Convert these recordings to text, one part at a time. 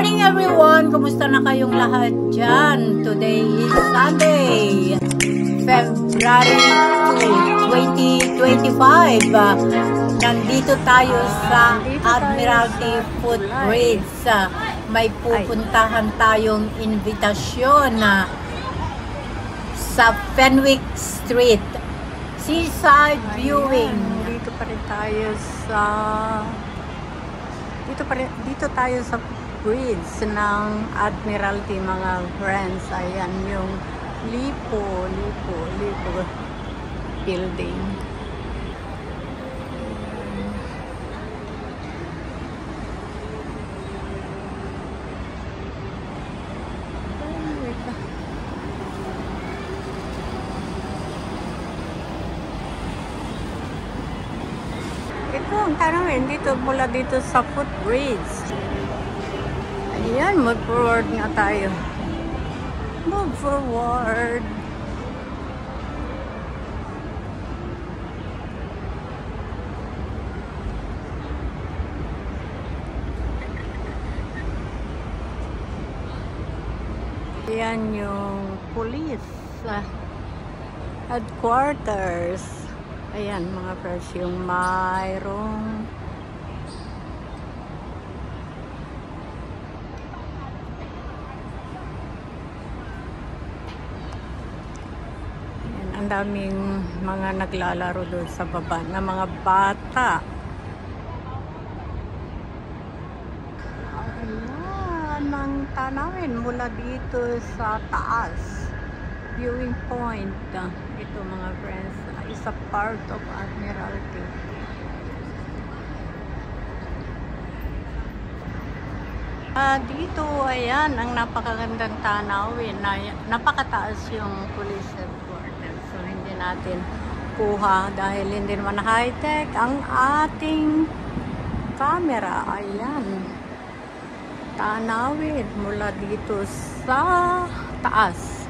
morning everyone! Kumusta na kayong lahat dyan? Today is Sunday, February 2, 2025. Nandito tayo sa Admiralty Footbridge. May pupuntahan tayong invitasyon sa Fenwick Street. Seaside Viewing. Dito pa rin tayo tayo sa bridge ng Admiralty, mga friends. Ayan yung Lipo building. Ito ang tanawin dito, mula dito sa footbridge. Ayan, move forward nga tayo. Move forward. Ayan yung police headquarters. Ayan mga friends, yung mayroong ang daming mga naglalaro doon sa baba na mga bata. Ayan ang tanawin mula dito sa taas. Viewing point. Ito mga friends, is a part of Admiralty. Dito, ayan, ang napakagandang tanawin. Napakataas yung police headquarters. So, hindi natin kuha dahil hindi naman high-tech ang ating camera. Ayan. Tanawin mula dito sa taas.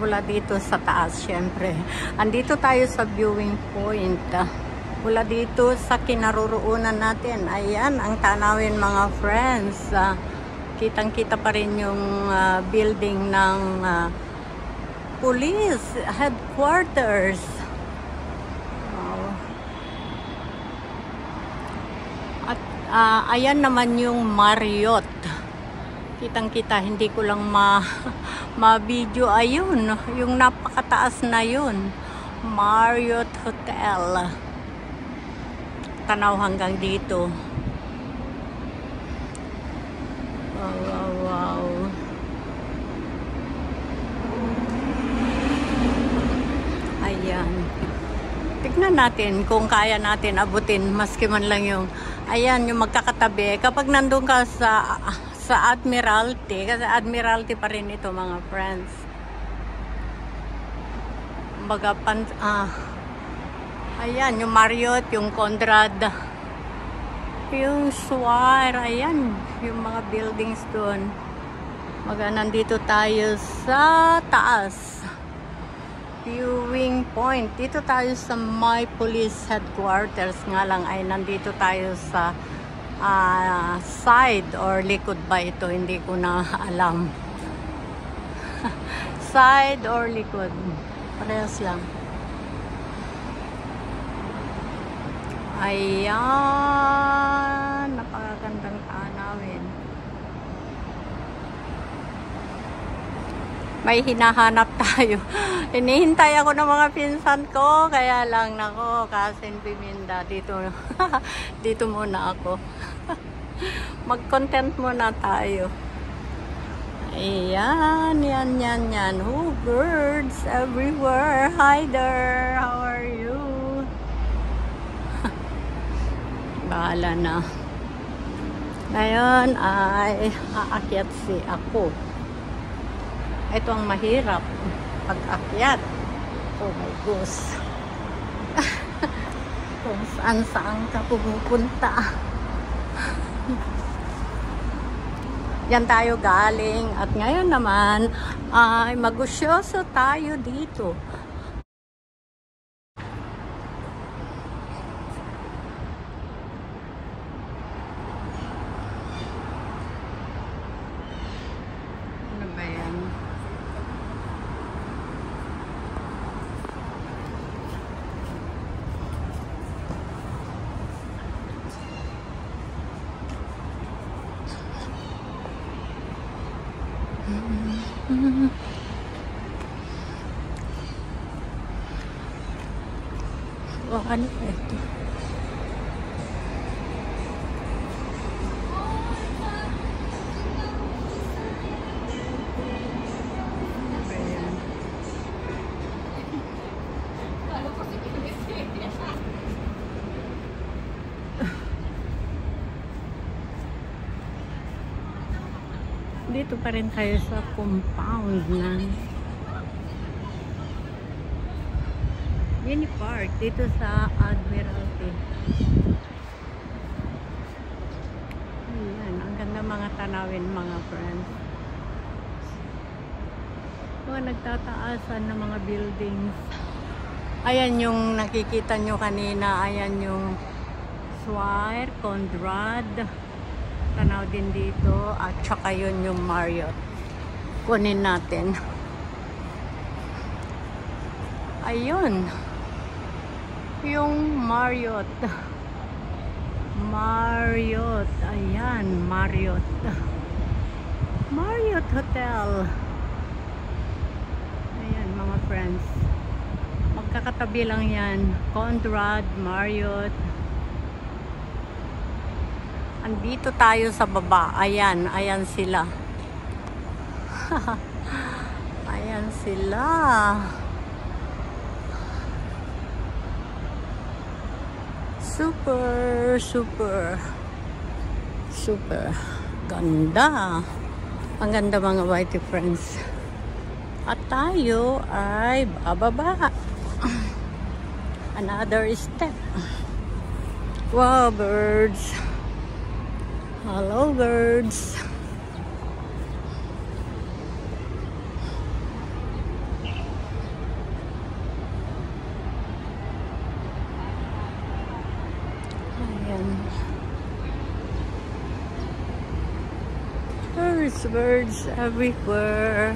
Mula dito sa taas, syempre. Andito tayo sa viewing point. Mula dito sa kinaroroonan natin. Ayan, ang tanawin mga friends. Kitang-kita pa rin yung building ng police headquarters. At ayan naman yung Marriott. Kitang-kita, hindi ko lang ma-video. Ayun, yung napakataas na yun. Marriott Hotel. Tanaw hanggang dito. Wow. Ayan. Tignan natin kung kaya natin abutin maski man lang yung, ayan, yung magkakatabi. Kapag nandun ka sa Admiralty, kasi Admiralty pa rin ito mga friends. Baga ayan, yung Marriott, yung Conrad, yung Swire, ayan, yung mga buildings doon. Baga nandito tayo sa taas. Viewing point. Dito tayo sa my police headquarters nga lang ay nandito tayo sa side or likod ba ito, hindi ko na alam. Side or likod, parehas lang. Ayan, napakagandang tanawin. May hinahanap tayo. Hinihintay ako ng mga pinsan ko, kaya lang nako, Cousin Biminda, dito dito muna ako. Mag-content muna tayo. Ayan, yan. Oh, birds everywhere. Hi there, how are you? Bahala na. Ngayon ay aakyat ako. Ito ang mahirap pag-akyat. Oh my gosh. Kung saan ka pupunta. Yan tayo galing. At ngayon naman ay magusyoso tayo dito. Oh, ano ba ito? Dito pa rin tayo sa compound ng Mini Park dito sa Admiralty. Ayan, ang ganda mga tanawin mga friends. Mga nagtataasan ng mga buildings. Ayan yung nakikita nyo kanina. Ayan yung Swire, Conrad. Tanaw din dito. At saka yun yung Marriott. Kunin natin. Ayun. Yung Marriott. Marriott. Ayan, Marriott. Marriott Hotel. Ayan mga friends. Magkakatabi lang yan. Conrad, Marriott. Andito tayo sa baba. Ayan, ayan sila. Ayan sila. Super, super, super ganda. Ang ganda mga whitey friends. At tayo ay bababa. Another step. Wow, birds. Hello, birds. Birds everywhere.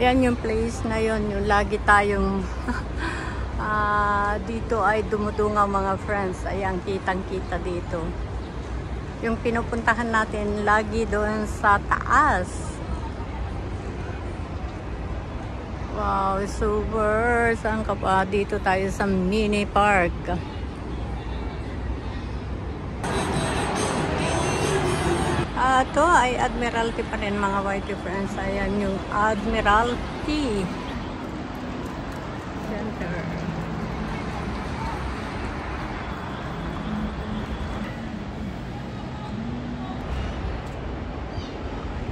Yan yung place na yon, yung lagi tayong dito ay dumudungaw mga friends. Ayan, kitang-kita dito. Yung pinupuntahan natin lagi doon sa taas. Wow, super. Saan ka pa? Dito tayo sa mini park. Ito ay Admiralty pa rin mga whitey friends. Ayan yung Admiralty Center.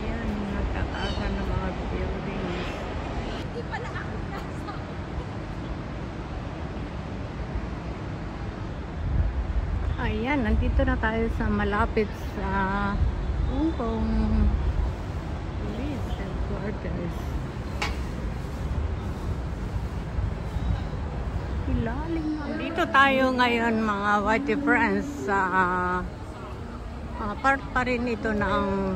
Ayan, nagtataasan ng mga buildings. Ayan, nandito na tayo sa malapit sa Hong Kong Police Headquarters. Ilalim na. Dito tayo ngayon mga whitey friends sa part pa rin ito ng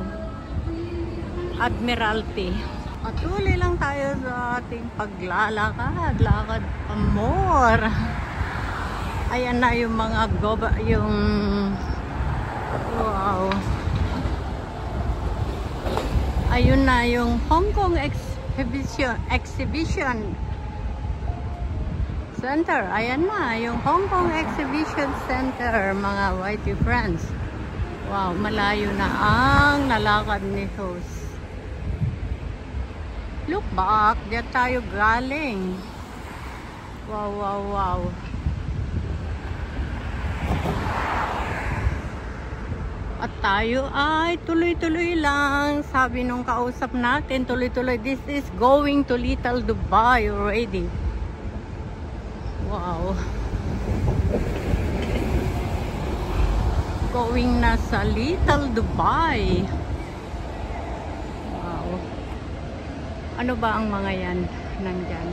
Admiralty. Patuloy lang tayo sa ating paglalakad. Lakad pa more. Ayan na yung mga wow. Ayun na yung Hong Kong Exhibition Center. Ayan na yung Hong Kong Exhibition Center mga whitey friends. Wow, malayo na ang nalakad ni host. Look back, diyan tayo galing. Wow, wow, wow. At tayo ay tuloy-tuloy lang. Sabi nung kausap natin, tuloy-tuloy. This is going to Little Dubai already. Wow. Going na sa Little Dubai. Wow. Ano ba ang mga yan nandyan?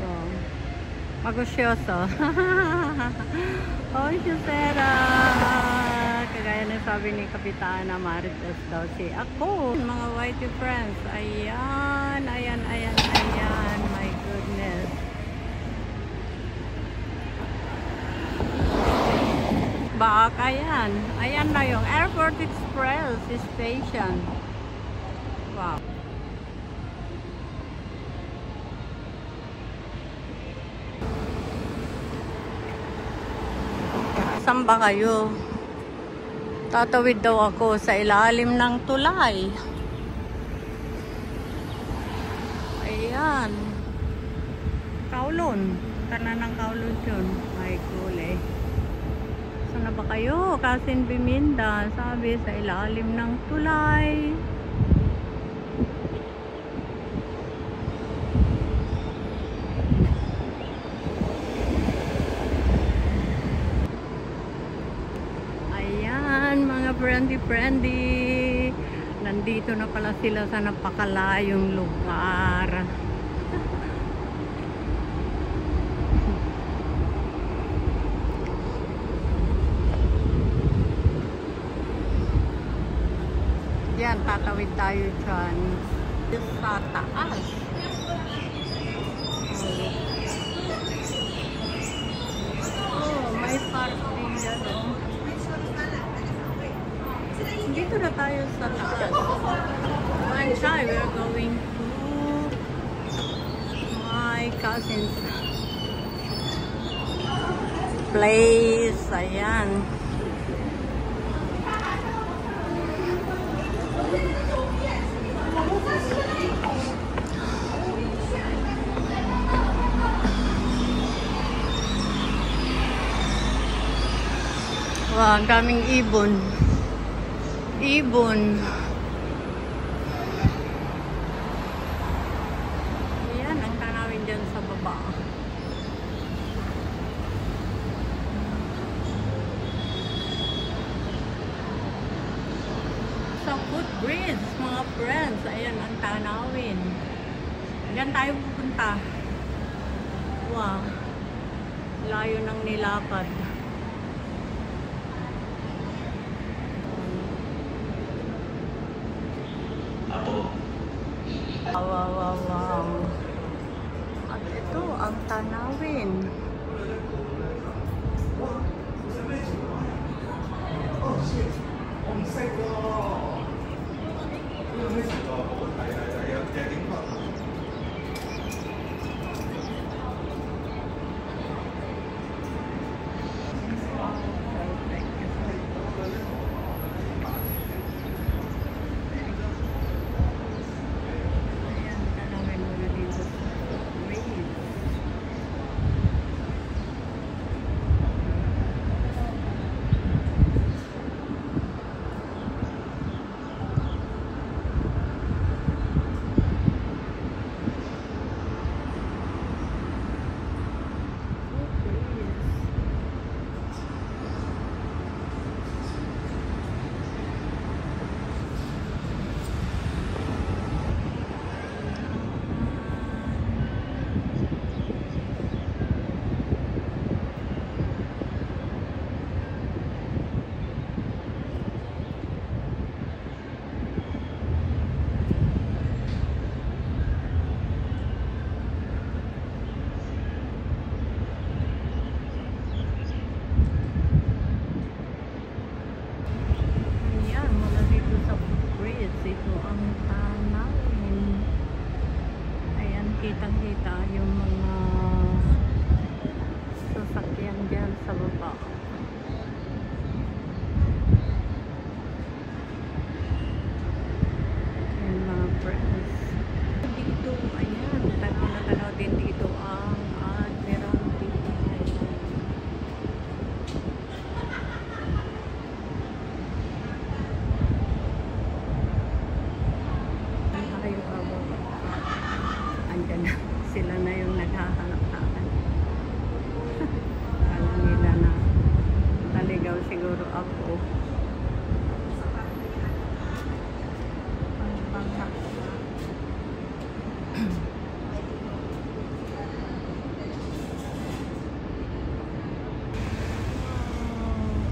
Wow. Magusyoso. Oh, Jusera! Kagaya na sabi ni Kapitana Marites daw si ako. Mga whitey friends, ayan, ayan, ayan, ayan. My goodness. Baka Ayan. Ayan na yung Airport Express Station. Wow. Saan ba kayo? Tatawid daw ako sa ilalim ng tulay. Ayan. Kowloon. Tanan ng Kowloon yun. Ay, cool eh. Saan na ba kayo? Kasin Biminda. Sabi sa ilalim ng tulay. Mga friendly. Nandito na pala sila sa napakalayong lugar. Yan, tatawid tayo dyan sa taas. Oh, may park din dyan, oh. Dito na tayo sa taas. One time, we're going to my cousin's place. Ayan. Wow, ang daming ibon. Ibon. Ayan, ang tanawin dyan sa baba. Sa footbridge, mga friends. Ayan, ang tanawin. Diyan tayo pupunta. Wow. Layo ng nilakad. Wow. At ito ang tanawin. Kitang-kita yung mga sasakyan dyan sa baba. Yung mga friends. Dito, ayan, tanaw din dito ang Admiralty Island. Tayo baba. Andyan na. Sila na yung naghahanap sa akin. Alam nila na naligaw siguro ako.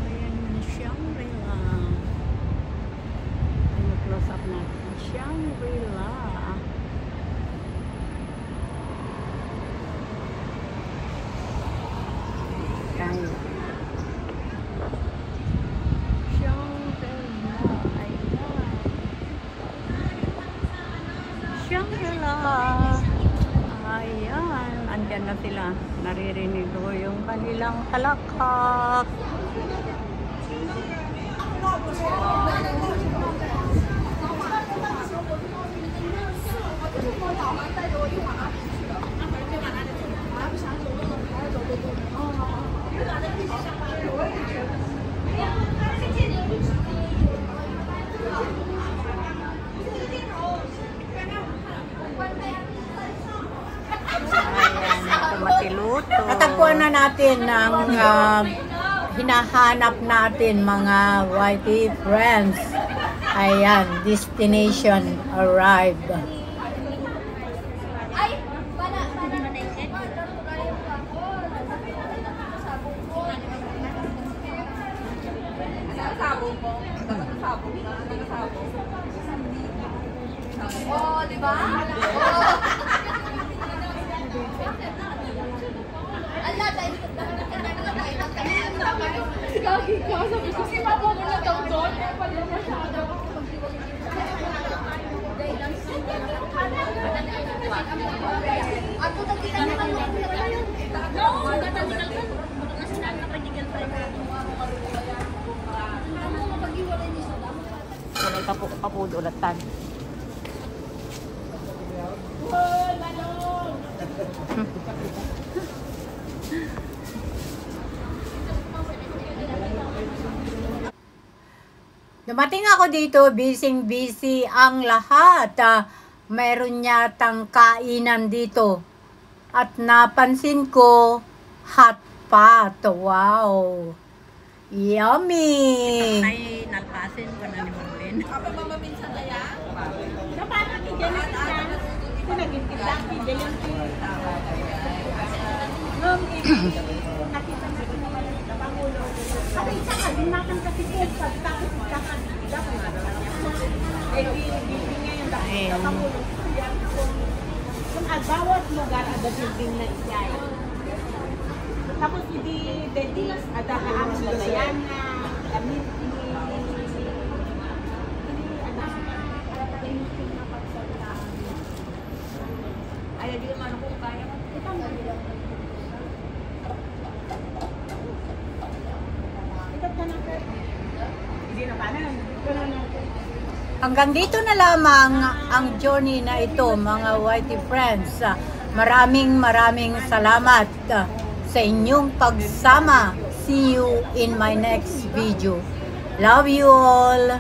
Ayan yung Shangri-La. Ano close up natin? Shangri-La. na sila. Naririnig ko yung kanilang halakak. Matiluto. Natagpuan na natin ang hinahanap natin, mga YT friends. Ayan, destination arrived. Oh, di ba? Ala, dahil lagi ka. Sabi ko, si Papa mo na daw doon. Ako nagtilang naman mo. No, nagtilang ka. Nasinag na panigal pa rin. Ano mo mapag-iwalay niyo sa damo? Kulay kapudo ulatan. Dumating ako dito, busy ang lahat. Mayroon yatang kainan dito. At napansin ko, hot pot. Wow! Yummy! Ay, nalpasin ko na ni Marlene. Kapag mamaminsan na yan? Bawat lugar ada building na iyay. Tapos hindi dedis ada ang lalayan na kami Ayaw di naman kung kaya. Hanggang dito na lamang ang journey na ito, mga YT friends. Maraming salamat sa inyong pagsama. See you in my next video. Love you all!